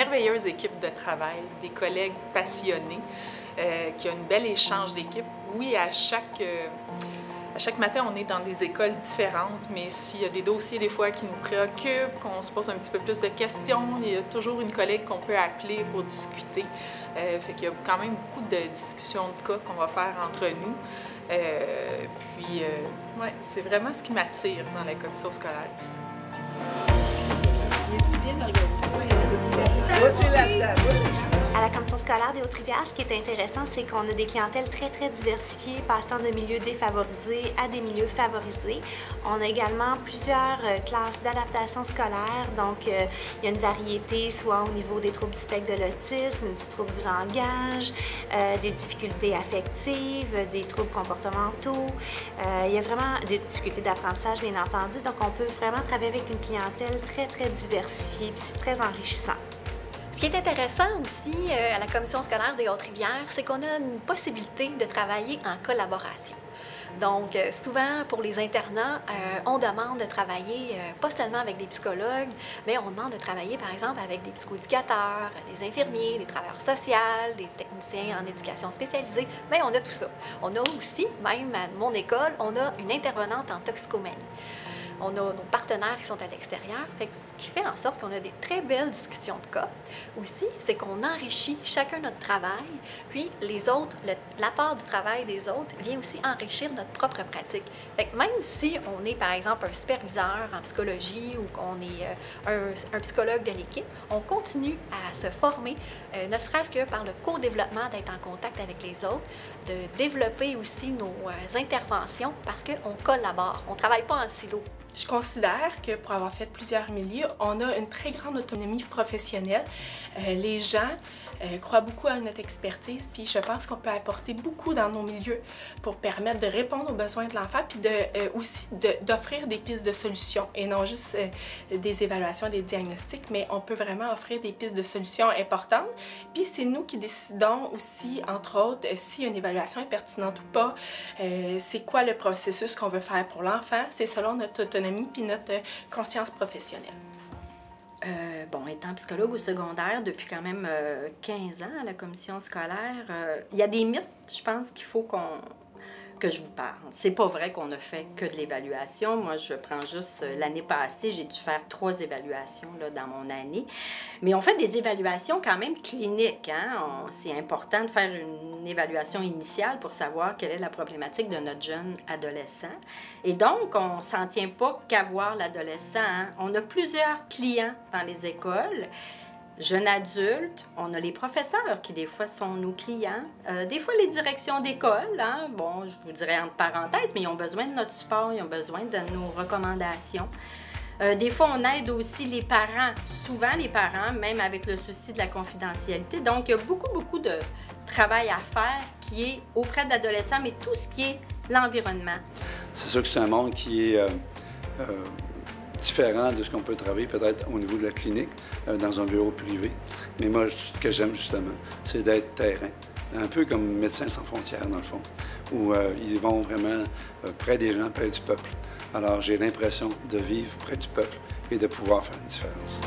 merveilleuse équipe de travail, des collègues passionnés, qui ont une belle échange d'équipe. Oui, à chaque matin, on est dans des écoles différentes, mais s'il y a des dossiers des fois qui nous préoccupent, qu'on se pose un petit peu plus de questions, il y a toujours une collègue qu'on peut appeler pour discuter. Fait qu'il y a quand même beaucoup de discussions de cas qu'on va faire entre nous. Ouais, c'est vraiment ce qui m'attire dans la commission scolaire ici. À la commission scolaire des Hautes-Rivières, ce qui est intéressant, c'est qu'on a des clientèles très diversifiées, passant de milieux défavorisés à des milieux favorisés. On a également plusieurs classes d'adaptation scolaire, donc il y a une variété, soit au niveau des troubles du spectre de l'autisme, du trouble du langage, des difficultés affectives, des troubles comportementaux. Il y a vraiment des difficultés d'apprentissage, bien entendu, donc on peut vraiment travailler avec une clientèle très diversifiée, puis c'est très enrichissant. Ce qui est intéressant aussi à la commission scolaire des Hautes-Rivières, c'est qu'on a une possibilité de travailler en collaboration. Donc, souvent, pour les internats, on demande de travailler pas seulement avec des psychologues, mais on demande de travailler, par exemple, avec des psychoéducateurs, des infirmiers, des travailleurs sociaux, des techniciens en éducation spécialisée. Bien, on a tout ça. On a aussi, même à mon école, on a une intervenante en toxicomanie. On a nos partenaires qui sont à l'extérieur, ce qui fait en sorte qu'on a des très belles discussions de cas. Aussi, c'est qu'on enrichit chacun notre travail, puis les autres, l'apport du travail des autres vient aussi enrichir notre propre pratique. Fait que même si on est, par exemple, un superviseur en psychologie ou qu'on est un psychologue de l'équipe, on continue à se former, ne serait-ce que par le co-développement, d'être en contact avec les autres, de développer aussi nos interventions parce qu'on collabore, on ne travaille pas en silo. Je considère que pour avoir fait plusieurs milieux, on a une très grande autonomie professionnelle. Les gens croient beaucoup à notre expertise, puis je pense qu'on peut apporter beaucoup dans nos milieux pour permettre de répondre aux besoins de l'enfant, puis aussi d'offrir des pistes de solutions et non juste des évaluations, des diagnostics, mais on peut vraiment offrir des pistes de solutions importantes. Puis c'est nous qui décidons aussi, entre autres, si une évaluation est pertinente ou pas, c'est quoi le processus qu'on veut faire pour l'enfant, c'est selon notre autonomie puis notre conscience professionnelle. Bon, étant psychologue au secondaire depuis quand même 15 ans à la commission scolaire, il y a des mythes, je pense, qu'il faut que je vous parle. C'est pas vrai qu'on a fait que de l'évaluation. Moi, je prends juste l'année passée, j'ai dû faire 3 évaluations là, dans mon année. Mais on fait des évaluations quand même cliniques. Hein? C'est important de faire une évaluation initiale pour savoir quelle est la problématique de notre jeune adolescent. Et donc, on ne s'en tient pas qu'à voir l'adolescent. Hein? On a plusieurs clients dans les écoles. Jeunes adultes, on a les professeurs qui, des fois, sont nos clients. Des fois, les directions d'école, hein, bon, je vous dirais entre parenthèses, mais ils ont besoin de notre support, ils ont besoin de nos recommandations. Des fois, on aide aussi les parents, souvent les parents, même avec le souci de la confidentialité. Donc, il y a beaucoup de travail à faire qui est auprès de l'adolescent, mais tout ce qui est l'environnement. C'est sûr que c'est un monde qui est différent de ce qu'on peut travailler peut-être au niveau de la clinique, dans un bureau privé. Mais moi, ce que j'aime justement, c'est d'être terrain. Un peu comme Médecins sans frontières, dans le fond, où ils vont vraiment près des gens, près du peuple. Alors, j'ai l'impression de vivre près du peuple et de pouvoir faire une différence.